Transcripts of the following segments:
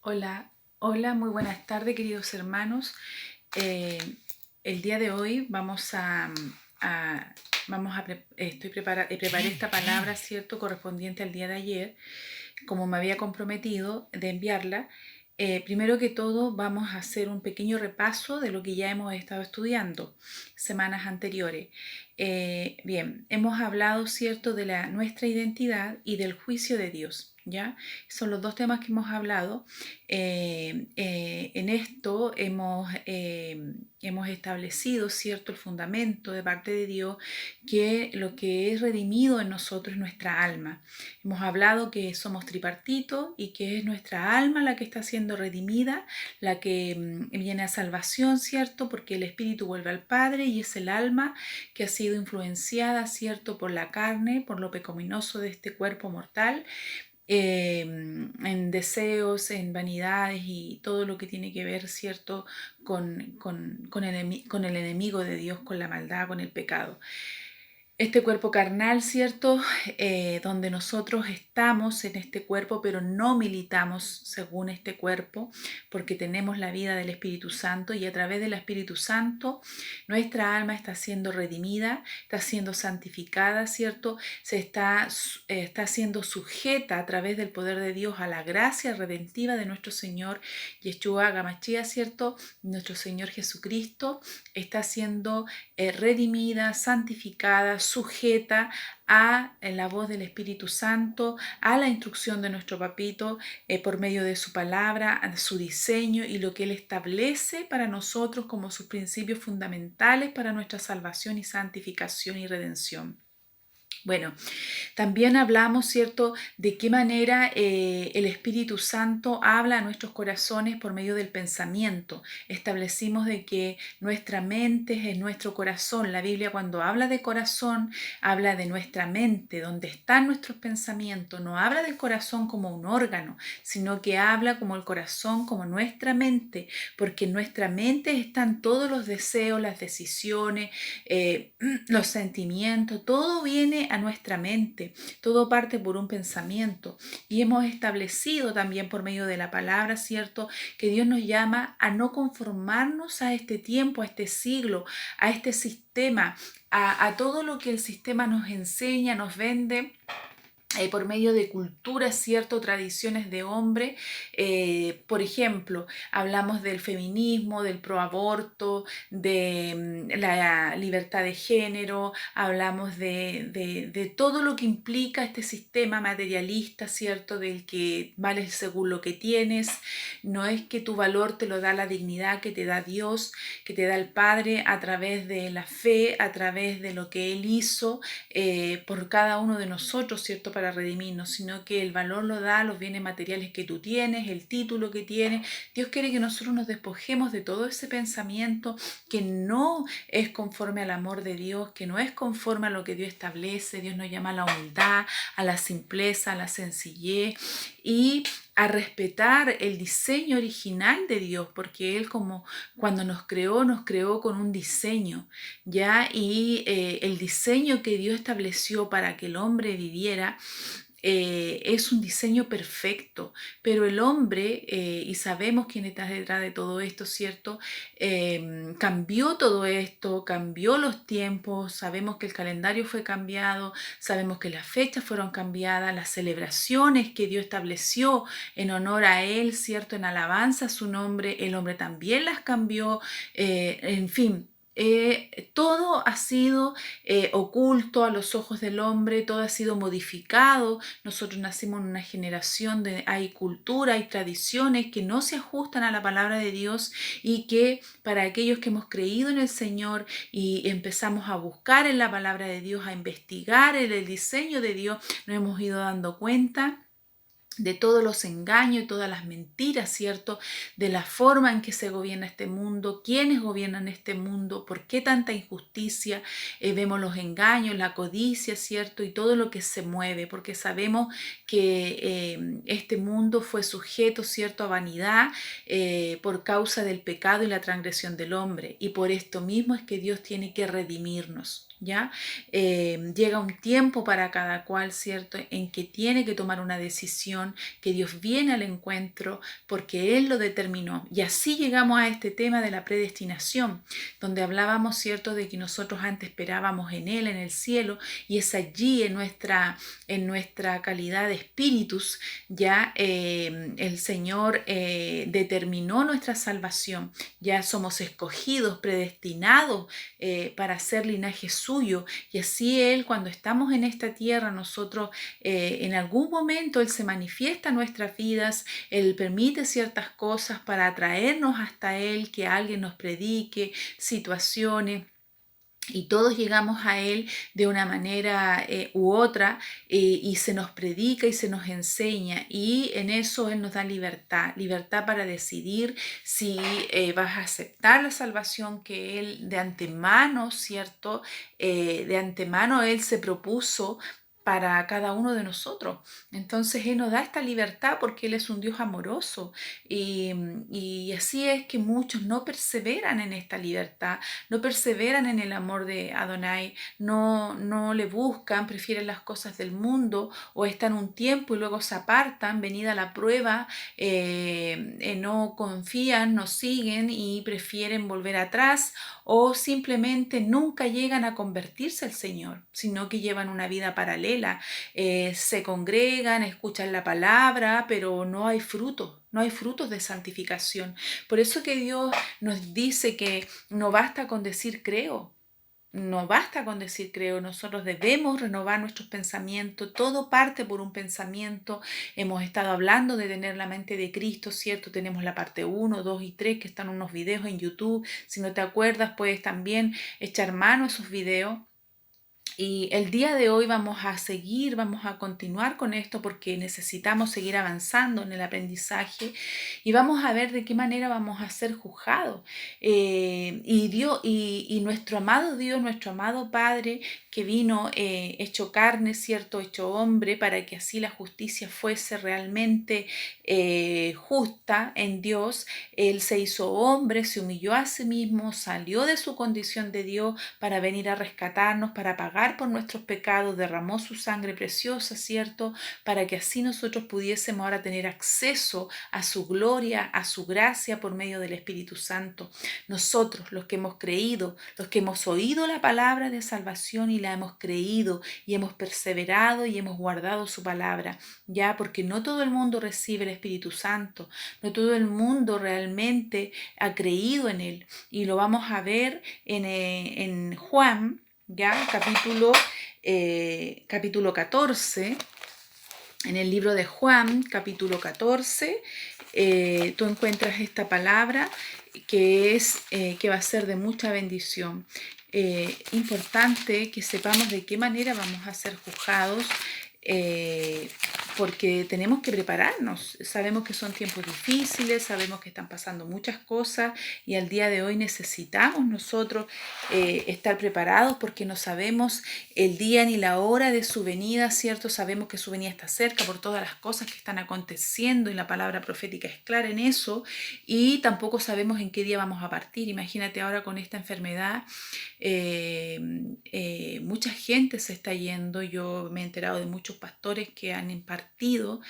Hola, hola, muy buenas tardes, queridos hermanos. Eh, el día de hoy a- vamos a preparé esta palabra, ¿cierto?, correspondiente al día de ayer, como me había comprometido de enviarla. Primero que todo, vamos a hacer un pequeño repaso de lo que ya hemos estado estudiando semanas anteriores. Bien, hemos hablado, ¿cierto?, de nuestra identidad y del juicio de Dios. ¿Ya? Son los dos temas que hemos hablado. En esto hemos establecido, ¿cierto?, el fundamento de parte de Dios, que lo que es redimido en nosotros es nuestra alma. Hemos hablado que somos tripartitos y que es nuestra alma la que está siendo redimida, la que viene a salvación, ¿cierto? Porque el espíritu vuelve al Padre y es el alma que ha sido influenciada, ¿cierto?, por la carne, por lo pecaminoso de este cuerpo mortal, en deseos, en vanidades y todo lo que tiene que ver, ¿cierto?, con el enemigo de Dios, con la maldad, con el pecado. Este cuerpo carnal, ¿cierto? Donde nosotros estamos en este cuerpo, pero no militamos según este cuerpo, porque tenemos la vida del Espíritu Santo y a través del Espíritu Santo nuestra alma está siendo redimida, está siendo santificada, ¿cierto? Está siendo sujeta a través del poder de Dios a la gracia redentiva de nuestro Señor Yeshua HaMashiach, ¿cierto? Nuestro Señor Jesucristo está siendo redimida, santificada, sujeta a la voz del Espíritu Santo, a la instrucción de nuestro papito, por medio de su palabra, a su diseño y lo que Él establece para nosotros como sus principios fundamentales para nuestra salvación y santificación y redención. Bueno, también hablamos, ¿cierto?, de qué manera el Espíritu Santo habla a nuestros corazones por medio del pensamiento. Establecimos de que nuestra mente es nuestro corazón. La Biblia, cuando habla de corazón, habla de nuestra mente, donde están nuestros pensamientos. No habla del corazón como un órgano, sino que habla como el corazón, como nuestra mente, porque en nuestra mente están todos los deseos, las decisiones, los sentimientos, todo viene a nuestra mente, todo parte por un pensamiento. Y hemos establecido también por medio de la palabra, ¿cierto?, que Dios nos llama a no conformarnos a este tiempo, a este siglo, a este sistema, a todo lo que el sistema nos enseña, nos vende, por medio de culturas, cierto, tradiciones de hombre. Por ejemplo, hablamos del feminismo, del proaborto, de la libertad de género, hablamos de todo lo que implica este sistema materialista, cierto, del que vales según lo que tienes. No es que tu valor te lo da la dignidad que te da Dios, que te da el Padre a través de la fe, a través de lo que Él hizo por cada uno de nosotros, ¿cierto?, para redimirnos, sino que el valor lo da los bienes materiales que tú tienes, el título que tienes. Dios quiere que nosotros nos despojemos de todo ese pensamiento que no es conforme al amor de Dios, que no es conforme a lo que Dios establece. Dios nos llama a la humildad, a la simpleza, a la sencillez y a respetar el diseño original de Dios, porque Él, como cuando nos creó con un diseño, ¿ya? Y el diseño que Dios estableció para que el hombre viviera es un diseño perfecto, pero el hombre, y sabemos quién está detrás de todo esto, ¿cierto? Cambió todo esto, cambió los tiempos, sabemos que el calendario fue cambiado, sabemos que las fechas fueron cambiadas, las celebraciones que Dios estableció en honor a Él, ¿cierto?, en alabanza a su nombre, el hombre también las cambió, en fin. Todo ha sido oculto a los ojos del hombre, todo ha sido modificado. Nosotros nacimos en una generación donde hay cultura, hay tradiciones que no se ajustan a la palabra de Dios y que para aquellos que hemos creído en el Señor y empezamos a buscar en la palabra de Dios, a investigar el diseño de Dios, nos hemos ido dando cuenta de todos los engaños y todas las mentiras, ¿cierto? De la forma en que se gobierna este mundo, quiénes gobiernan este mundo, por qué tanta injusticia. Vemos los engaños, la codicia, ¿cierto? Y todo lo que se mueve, porque sabemos que este mundo fue sujeto, ¿cierto?, a vanidad por causa del pecado y la transgresión del hombre. Y por esto mismo es que Dios tiene que redimirnos. ¿ya? Llega un tiempo para cada cual, ¿cierto? En que tiene que tomar una decisión, que Dios viene al encuentro porque Él lo determinó. Y así llegamos a este tema de la predestinación, donde hablábamos, ¿cierto?, de que nosotros antes esperábamos en Él, en el cielo, y es allí en nuestra calidad de espíritus, ya el Señor determinó nuestra salvación. Ya somos escogidos, predestinados para ser linaje suyo, y así Él, cuando estamos en esta tierra, nosotros en algún momento Él se manifiesta en nuestras vidas, Él permite ciertas cosas para atraernos hasta Él, que alguien nos predique situaciones. Y todos llegamos a Él de una manera u otra, y se nos predica y se nos enseña, y en eso Él nos da libertad, libertad para decidir si vas a aceptar la salvación que Él de antemano, ¿cierto? De antemano Él se propuso para cada uno de nosotros. Entonces Él nos da esta libertad porque Él es un Dios amoroso, y así es que muchos no perseveran en esta libertad, no perseveran en el amor de Adonai, no le buscan, prefieren las cosas del mundo, o están un tiempo y luego se apartan, venida la prueba, no confían, no siguen y prefieren volver atrás, o simplemente nunca llegan a convertirse al Señor, sino que llevan una vida paralela. Se congregan, escuchan la palabra, pero no hay frutos. No hay frutos de santificación. Por eso que Dios nos dice que no basta con decir creo. No basta con decir creo, nosotros debemos renovar nuestros pensamientos, todo parte por un pensamiento. Hemos estado hablando de tener la mente de Cristo, ¿cierto? Tenemos la parte 1, 2 y 3 que están unos videos en YouTube. Si no te acuerdas, puedes también echar mano a esos videos. Y el día de hoy vamos a continuar con esto porque necesitamos seguir avanzando en el aprendizaje, y vamos a ver de qué manera vamos a ser juzgados. Y nuestro amado Dios, nuestro amado Padre, que vino hecho carne, ¿cierto? Hecho hombre, para que así la justicia fuese realmente justa en Dios. Él se hizo hombre, se humilló a sí mismo, salió de su condición de Dios para venir a rescatarnos, para pagar por nuestros pecados, derramó su sangre preciosa, ¿cierto? Para que así nosotros pudiésemos ahora tener acceso a su gloria, a su gracia por medio del Espíritu Santo. Nosotros, los que hemos creído, los que hemos oído la palabra de salvación y la hemos creído y hemos perseverado y hemos guardado su palabra, ya, porque no todo el mundo recibe el Espíritu Santo, no todo el mundo realmente ha creído en él, y lo vamos a ver en Juan, ya, capítulo 14, en el libro de Juan, capítulo 14, tú encuentras esta palabra que va a ser de mucha bendición. Importante que sepamos de qué manera vamos a ser juzgados, porque tenemos que prepararnos. Sabemos que son tiempos difíciles, sabemos que están pasando muchas cosas, y al día de hoy necesitamos nosotros estar preparados, porque no sabemos el día ni la hora de su venida, ¿cierto? Sabemos que su venida está cerca por todas las cosas que están aconteciendo, y la palabra profética es clara en eso, y tampoco sabemos en qué día vamos a partir. Imagínate ahora con esta enfermedad, mucha gente se está yendo. Yo me he enterado de muchos pastores que han partido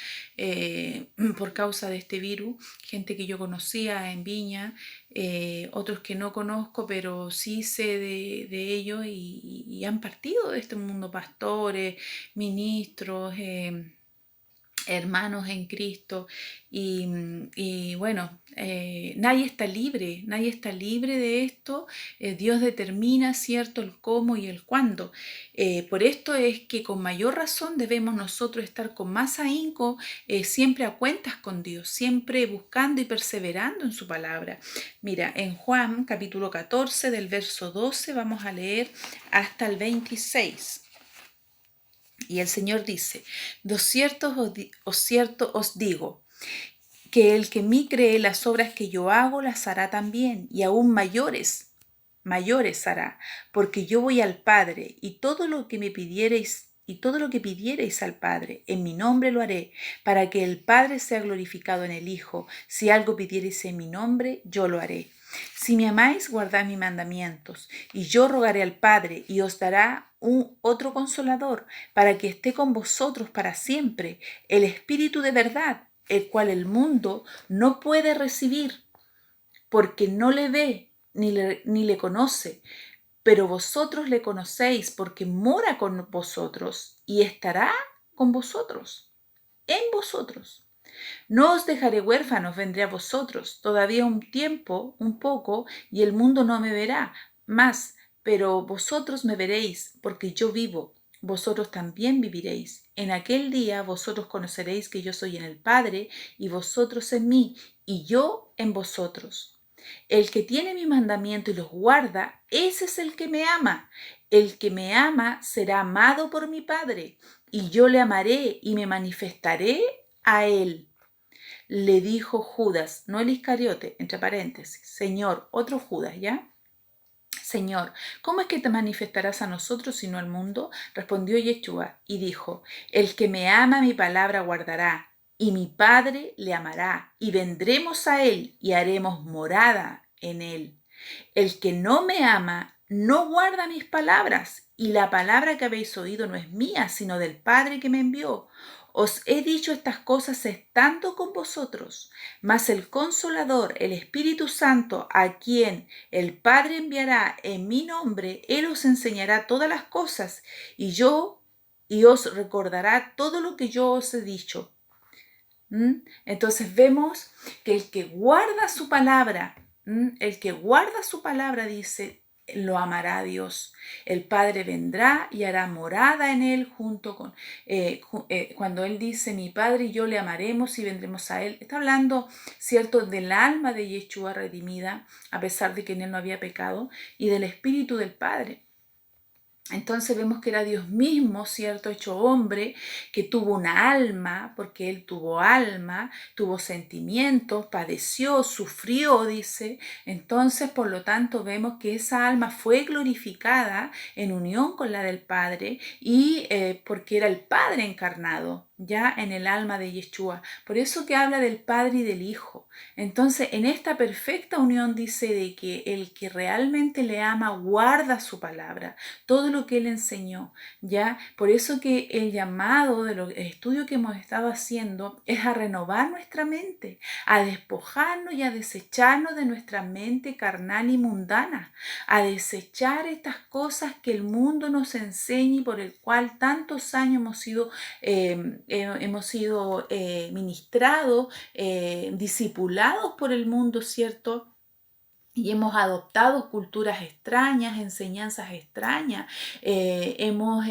por causa de este virus, gente que yo conocía en Viña, otros que no conozco, pero sí sé de ellos, y han partido de este mundo, pastores, ministros, hermanos en Cristo, y bueno, nadie está libre de esto. Dios determina, ¿cierto?, el cómo y el cuándo. Por esto es que con mayor razón debemos nosotros estar con más ahínco, siempre a cuentas con Dios, siempre buscando y perseverando en su palabra. Mira, en Juan capítulo 14 del verso 12 vamos a leer hasta el 26. Y el Señor dice: de cierto os digo, que el que en mí cree, las obras que yo hago las hará también, y aún mayores hará, porque yo voy al Padre, y todo lo que me pidiereis, al Padre, en mi nombre lo haré, para que el Padre sea glorificado en el Hijo. Si algo pidiereis en mi nombre, yo lo haré. Si me amáis, guardad mis mandamientos, y yo rogaré al Padre, y os dará otro consolador, para que esté con vosotros para siempre, el Espíritu de verdad, el cual el mundo no puede recibir, porque no le ve ni le conoce, pero vosotros le conocéis, porque mora con vosotros y estará con vosotros, en vosotros. No os dejaré huérfanos, vendré a vosotros. Todavía un tiempo, un poco, y el mundo no me verá más, pero vosotros me veréis, porque yo vivo. Vosotros también viviréis. En aquel día vosotros conoceréis que yo soy en el Padre, y vosotros en mí, y yo en vosotros. El que tiene mi mandamiento y los guarda, ese es el que me ama. El que me ama será amado por mi Padre, y yo le amaré y me manifestaré a él. Le dijo Judas, no el Iscariote, entre paréntesis, Señor, otro Judas, ¿ya? Señor, ¿cómo es que te manifestarás a nosotros y no al mundo? Respondió Yeshua y dijo, el que me ama mi palabra guardará, y mi Padre le amará, y vendremos a él y haremos morada en él. El que no me ama no guarda mis palabras, y la palabra que habéis oído no es mía, sino del Padre que me envió. Os he dicho estas cosas estando con vosotros, mas el Consolador, el Espíritu Santo, a quien el Padre enviará en mi nombre, Él os enseñará todas las cosas, y os recordará todo lo que yo os he dicho. Entonces vemos que el que guarda su palabra, el que guarda su palabra, dice, lo amará a Dios. El Padre vendrá y hará morada en él junto con, cuando él dice, mi Padre y yo le amaremos y vendremos a él. Está hablando, ¿cierto?, del alma de Yeshua redimida, a pesar de que en él no había pecado, y del Espíritu del Padre. Entonces vemos que era Dios mismo, ¿cierto?, hecho hombre, que tuvo una alma, porque Él tuvo alma, tuvo sentimientos, padeció, sufrió, dice. Entonces, por lo tanto, vemos que esa alma fue glorificada en unión con la del Padre, y porque era el Padre encarnado, ya en el alma de Yeshua. Por eso que habla del Padre y del Hijo. Entonces, en esta perfecta unión dice de que el que realmente le ama guarda su palabra, todo lo que él enseñó, ¿ya? Por eso que el llamado de el estudio que hemos estado haciendo es a renovar nuestra mente, a despojarnos y a desecharnos de nuestra mente carnal y mundana, a desechar estas cosas que el mundo nos enseña y por el cual tantos años hemos sido ministrados, discipulados por el mundo, ¿cierto? Y hemos adoptado culturas extrañas, enseñanzas extrañas, hemos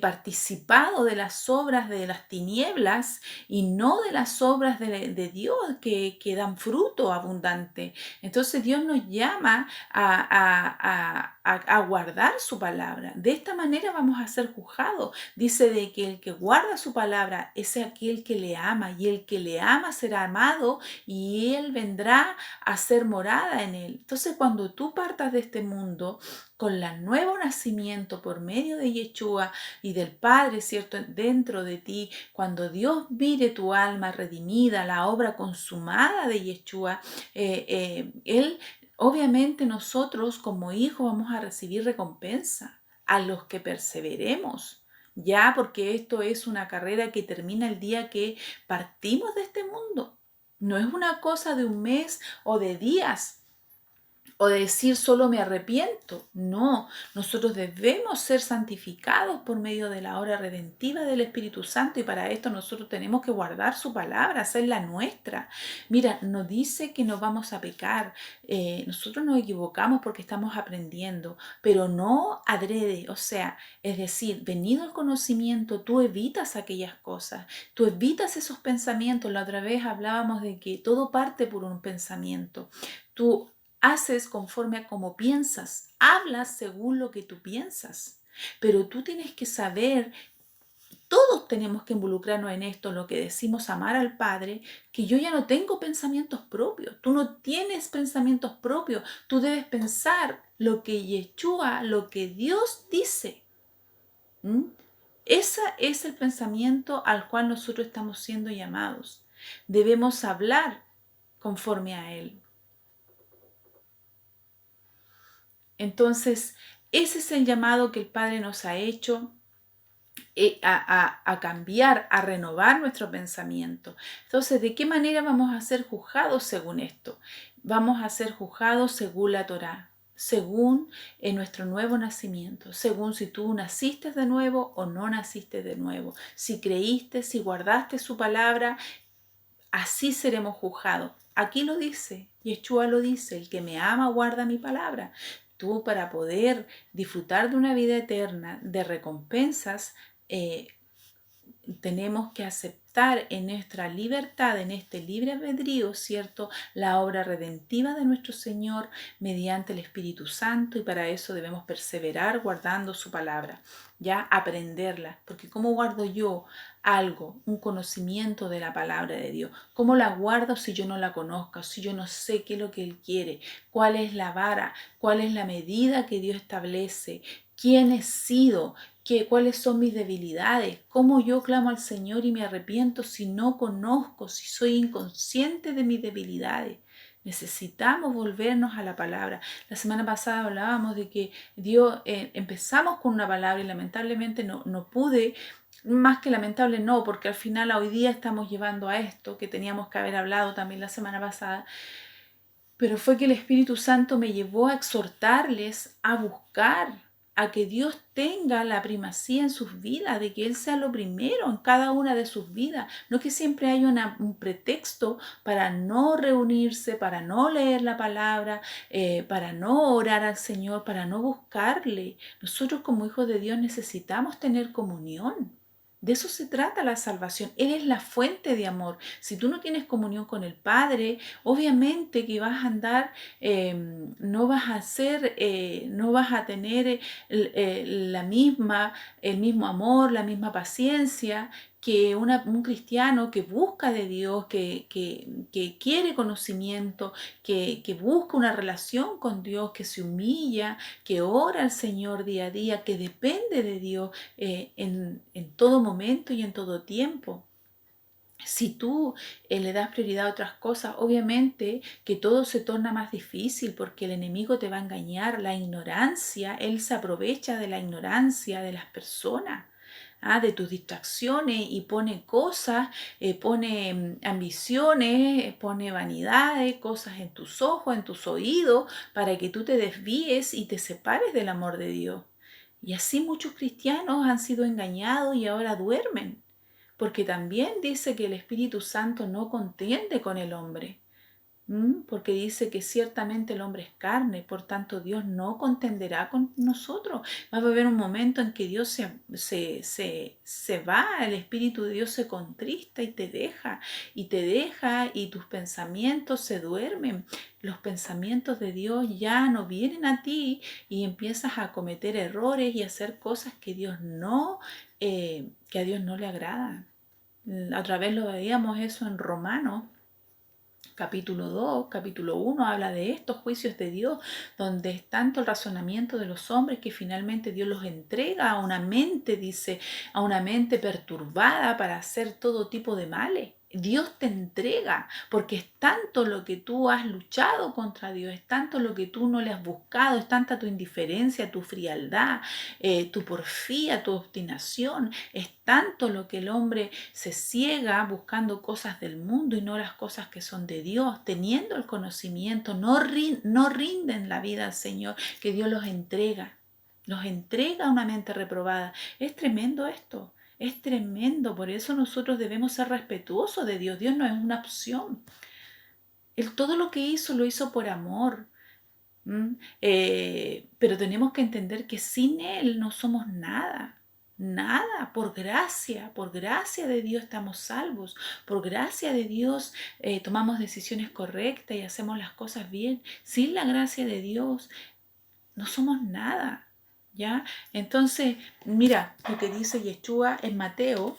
participado de las obras de las tinieblas y no de las obras de Dios que dan fruto abundante. Entonces Dios nos llama a guardar su palabra. De esta manera vamos a ser juzgados. Dice de que el que guarda su palabra es aquel que le ama, y el que le ama será amado, y él vendrá a ser morada en él. Entonces, cuando tú partas de este mundo con el nuevo nacimiento por medio de Yeshua y del Padre, ¿cierto?, dentro de ti, cuando Dios mire tu alma redimida, la obra consumada de Yeshua, Él, obviamente nosotros como hijos vamos a recibir recompensa a los que perseveremos. Ya, porque esto es una carrera que termina el día que partimos de este mundo. No es una cosa de un mes o de días, o de decir solo me arrepiento. No, nosotros debemos ser santificados por medio de la obra redentiva del Espíritu Santo, y para esto nosotros tenemos que guardar su palabra, hacerla nuestra. Mira, no dice que no vamos a pecar. Nosotros nos equivocamos porque estamos aprendiendo, pero no adrede. O sea, es decir, venido el conocimiento, tú evitas aquellas cosas, tú evitas esos pensamientos. La otra vez hablábamos de que todo parte por un pensamiento. Tú haces conforme a cómo piensas, hablas según lo que tú piensas, pero tú tienes que saber, todos tenemos que involucrarnos en esto, lo que decimos amar al Padre, que yo ya no tengo pensamientos propios, tú no tienes pensamientos propios, tú debes pensar lo que Yeshua, lo que Dios dice. Ese es el pensamiento al cual nosotros estamos siendo llamados. Debemos hablar conforme a Él. Entonces, ese es el llamado que el Padre nos ha hecho a cambiar, a renovar nuestro pensamiento. Entonces, ¿de qué manera vamos a ser juzgados según esto? Vamos a ser juzgados según la Torá, según nuestro nuevo nacimiento, según si tú naciste de nuevo o no naciste de nuevo, si creíste, si guardaste su palabra, así seremos juzgados. Aquí lo dice, Yeshua lo dice, el que me ama guarda mi palabra. Tú, para poder disfrutar de una vida eterna, de recompensas, eh, tenemos que aceptar en nuestra libertad, en este libre albedrío, ¿cierto?, la obra redentiva de nuestro Señor mediante el Espíritu Santo, y para eso debemos perseverar guardando su palabra, ya aprenderla, porque ¿cómo guardo yo algo, un conocimiento de la palabra de Dios? ¿Cómo la guardo si yo no la conozco, si yo no sé qué es lo que Él quiere, cuál es la vara, cuál es la medida que Dios establece, quién he sido? ¿Cuáles son mis debilidades? ¿Cómo yo clamo al Señor y me arrepiento si no conozco, si soy inconsciente de mis debilidades? Necesitamos volvernos a la palabra. La semana pasada hablábamos de que Dios, empezamos con una palabra y lamentablemente no pude, más que lamentable no, porque al final hoy día estamos llevando a esto que teníamos que haber hablado también la semana pasada, pero fue que el Espíritu Santo me llevó a exhortarles a buscar, a que Dios tenga la primacía en sus vidas, de que Él sea lo primero en cada una de sus vidas. No que siempre haya un pretexto para no reunirse, para no leer la palabra, para no orar al Señor, para no buscarle. Nosotros como hijos de Dios necesitamos tener comunión. De eso se trata la salvación. Él es la fuente de amor. Si tú no tienes comunión con el Padre, obviamente que vas a andar, no vas a ser, no vas a tener el mismo amor, la misma paciencia que un cristiano que busca de Dios, que quiere conocimiento, que busca una relación con Dios, que se humilla, que ora al Señor día a día, que depende de Dios en todo momento y en todo tiempo. Si tú le das prioridad a otras cosas, obviamente que todo se torna más difícil porque el enemigo te va a engañar. La ignorancia, él se aprovecha de la ignorancia de las personas, de tus distracciones, y pone cosas, pone ambiciones, pone vanidades, cosas en tus ojos, en tus oídos, para que tú te desvíes y te separes del amor de Dios. Y así muchos cristianos han sido engañados y ahora duermen, porque también dice que el Espíritu Santo no contiende con el hombre, porque dice que ciertamente el hombre es carne, por tanto Dios no contenderá con nosotros. Va a haber un momento en que Dios se va, el Espíritu de Dios se contrista y te deja, y tus pensamientos se duermen. Los pensamientos de Dios ya no vienen a ti y empiezas a cometer errores y a hacer cosas que que a Dios no le agradan. Otra vez lo veíamos eso en Romanos. Capítulo 2, capítulo 1 habla de estos juicios de Dios, donde es tanto el razonamiento de los hombres que finalmente Dios los entrega a una mente, dice, a una mente perturbada para hacer todo tipo de males. Dios te entrega, porque es tanto lo que tú has luchado contra Dios, es tanto lo que tú no le has buscado, es tanta tu indiferencia, tu frialdad, tu porfía, tu obstinación, es tanto lo que el hombre se ciega buscando cosas del mundo y no las cosas que son de Dios, teniendo el conocimiento, no rinden la vida al Señor, que Dios los entrega a una mente reprobada. Es tremendo esto. Es tremendo, por eso nosotros debemos ser respetuosos de Dios. Dios no es una opción. Él todo lo que hizo lo hizo por amor. Pero tenemos que entender que sin Él no somos nada. Nada, por gracia de Dios estamos salvos, por gracia de Dios tomamos decisiones correctas y hacemos las cosas bien. Sin la gracia de Dios no somos nada. ¿Ya? Entonces, mira lo que dice Yeshua en Mateo,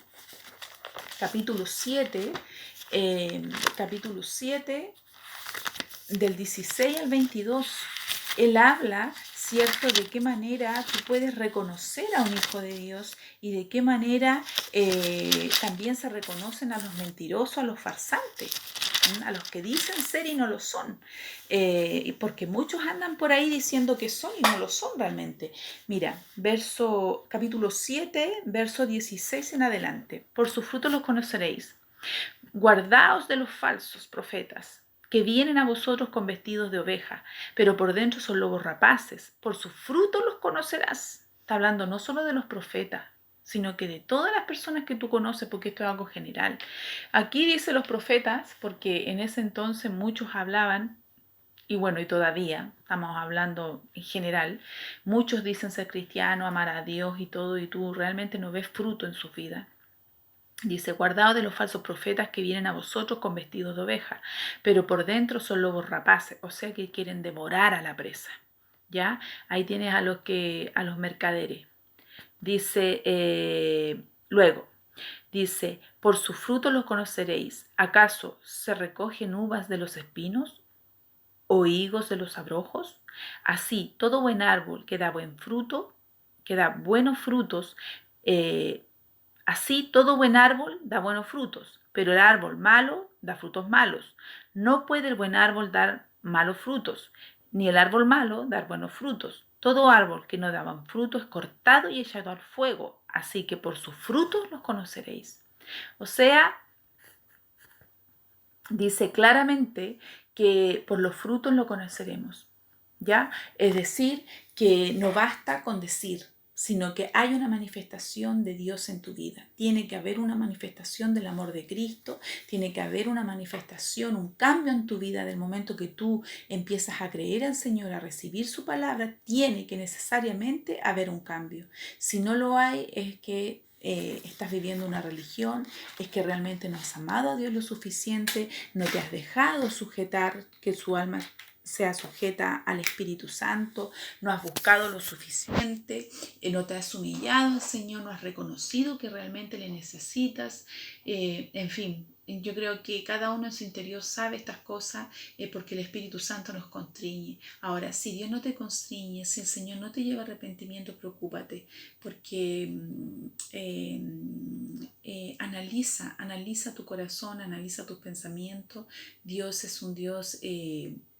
capítulo 7, capítulo 7, del 16 al 22. Él habla, ¿cierto?, de qué manera tú puedes reconocer a un hijo de Dios y de qué manera también se reconocen a los mentirosos, a los farsantes. a los que dicen ser y no lo son, porque muchos andan por ahí diciendo que son y no lo son realmente. Mira, capítulo 7, verso 16 en adelante. Por sus frutos los conoceréis. Guardaos de los falsos profetas, que vienen a vosotros con vestidos de oveja, pero por dentro son lobos rapaces. Por sus frutos los conocerás. Está hablando no solo de los profetas, sino que de todas las personas que tú conoces, porque esto es algo general. Aquí dice los profetas, porque en ese entonces muchos hablaban, y bueno, y todavía estamos hablando en general, muchos dicen ser cristianos, amar a Dios y todo, y tú realmente no ves fruto en su vida. Dice, guardaos de los falsos profetas que vienen a vosotros con vestidos de oveja, pero por dentro son lobos rapaces, o sea que quieren devorar a la presa. ¿Ya? Ahí tienes a los mercaderes. Dice, luego, dice, por sus frutos los conoceréis. ¿Acaso se recogen uvas de los espinos o higos de los abrojos? Así, todo buen árbol que da buen fruto, que da buenos frutos, así todo buen árbol da buenos frutos, pero el árbol malo da frutos malos. No puede el buen árbol dar malos frutos, ni el árbol malo dar buenos frutos. Todo árbol que no da fruto es cortado y echado al fuego, así que por sus frutos los conoceréis. O sea, dice claramente que por los frutos lo conoceremos, ¿ya? Es decir, que no basta con decir, sino que hay una manifestación de Dios en tu vida. Tiene que haber una manifestación del amor de Cristo, tiene que haber una manifestación, un cambio en tu vida del momento que tú empiezas a creer al Señor, a recibir su palabra, tiene que necesariamente haber un cambio. Si no lo hay, es que estás viviendo una religión, es que realmente no has amado a Dios lo suficiente, no te has dejado sujetar, que su alma sea sujeta al Espíritu Santo, no has buscado lo suficiente, no te has humillado al Señor, no has reconocido que realmente le necesitas, en fin. Yo creo que cada uno en su interior sabe estas cosas porque el Espíritu Santo nos constriñe. Ahora, si Dios no te constriñe, si el Señor no te lleva a arrepentimiento, preocúpate, porque analiza tu corazón, analiza tus pensamientos. Dios es un Dios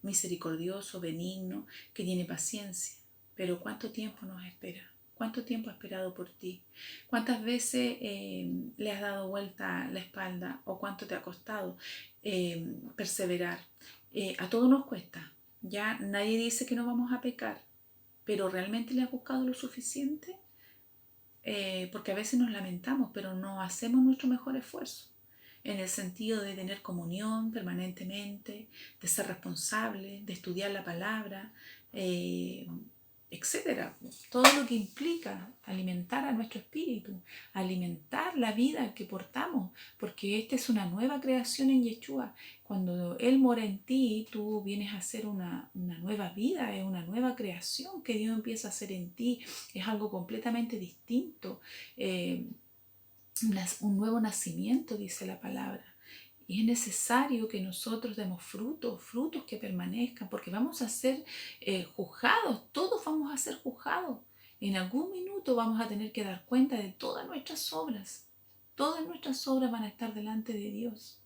misericordioso, benigno, que tiene paciencia. Pero ¿cuánto tiempo nos espera? ¿Cuánto tiempo ha esperado por ti? ¿Cuántas veces le has dado vuelta la espalda o cuánto te ha costado perseverar? A todos nos cuesta. Ya nadie dice que no vamos a pecar, pero ¿realmente le has buscado lo suficiente? Porque a veces nos lamentamos, pero no hacemos nuestro mejor esfuerzo en el sentido de tener comunión permanentemente, de ser responsable, de estudiar la palabra, etcétera. Todo lo que implica alimentar a nuestro espíritu, alimentar la vida que portamos, porque esta es una nueva creación en Yeshua. Cuando Él mora en ti, tú vienes a ser una nueva vida, es una nueva creación que Dios empieza a hacer en ti, es algo completamente distinto. Un nuevo nacimiento, dice la palabra. Y es necesario que nosotros demos frutos, frutos que permanezcan, porque vamos a ser juzgados, todos vamos a ser juzgados. En algún minuto vamos a tener que dar cuenta de todas nuestras obras. Todas nuestras obras van a estar delante de Dios.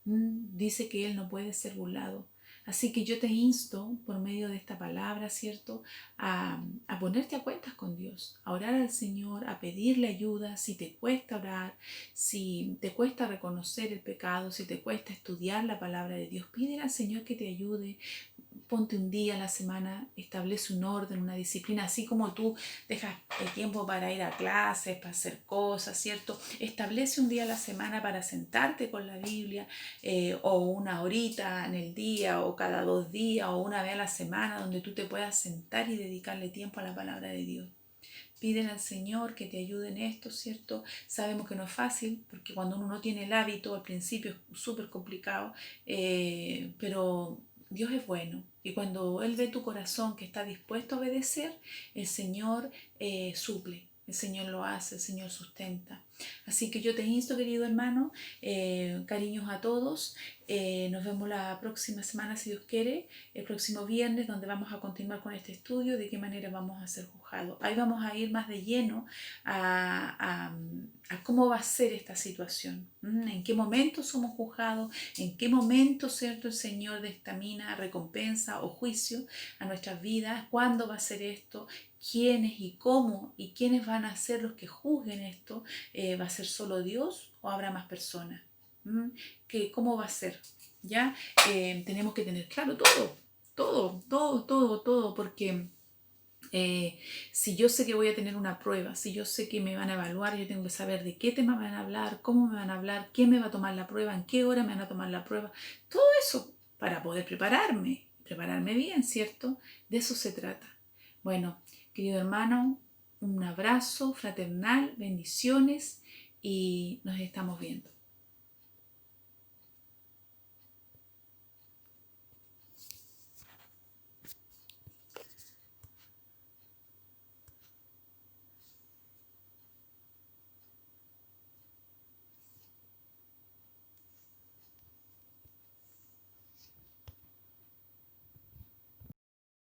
Dice que Él no puede ser burlado. Así que yo te insto por medio de esta palabra, ¿cierto? A ponerte a cuentas con Dios, a orar al Señor, a pedirle ayuda. Si te cuesta orar, si te cuesta reconocer el pecado, si te cuesta estudiar la palabra de Dios, pídele al Señor que te ayude. Ponte un día a la semana, establece un orden, una disciplina, así como tú dejas el tiempo para ir a clases, para hacer cosas, ¿cierto? Establece un día a la semana para sentarte con la Biblia, o una horita en el día, o cada 2 días, o una vez a la semana, donde tú te puedas sentar y dedicarle tiempo a la palabra de Dios. Piden al Señor que te ayude en esto, ¿cierto? Sabemos que no es fácil, porque cuando uno no tiene el hábito, al principio es súper complicado, pero Dios es bueno. Y cuando Él ve tu corazón que está dispuesto a obedecer, el Señor suple. El Señor lo hace, el Señor sustenta. Así que yo te insto, querido hermano, cariños a todos. Nos vemos la próxima semana, si Dios quiere, el próximo viernes, donde vamos a continuar con este estudio, de qué manera vamos a ser juzgados. Ahí vamos a ir más de lleno a cómo va a ser esta situación, en qué momento somos juzgados, en qué momento, ¿cierto?, el Señor dictamina recompensa o juicio a nuestras vidas, cuándo va a ser esto, quiénes y cómo y quiénes van a ser los que juzguen esto. ¿Va a ser solo Dios o habrá más personas? ¿Cómo va a ser? ¿Ya? Tenemos que tener claro todo, porque si yo sé que voy a tener una prueba, si yo sé que me van a evaluar, yo tengo que saber de qué tema me van a hablar, cómo me van a hablar, quién me va a tomar la prueba, en qué hora me van a tomar la prueba, todo eso para poder prepararme bien, ¿cierto? De eso se trata. Bueno, querido hermano, un abrazo fraternal, bendiciones y nos estamos viendo.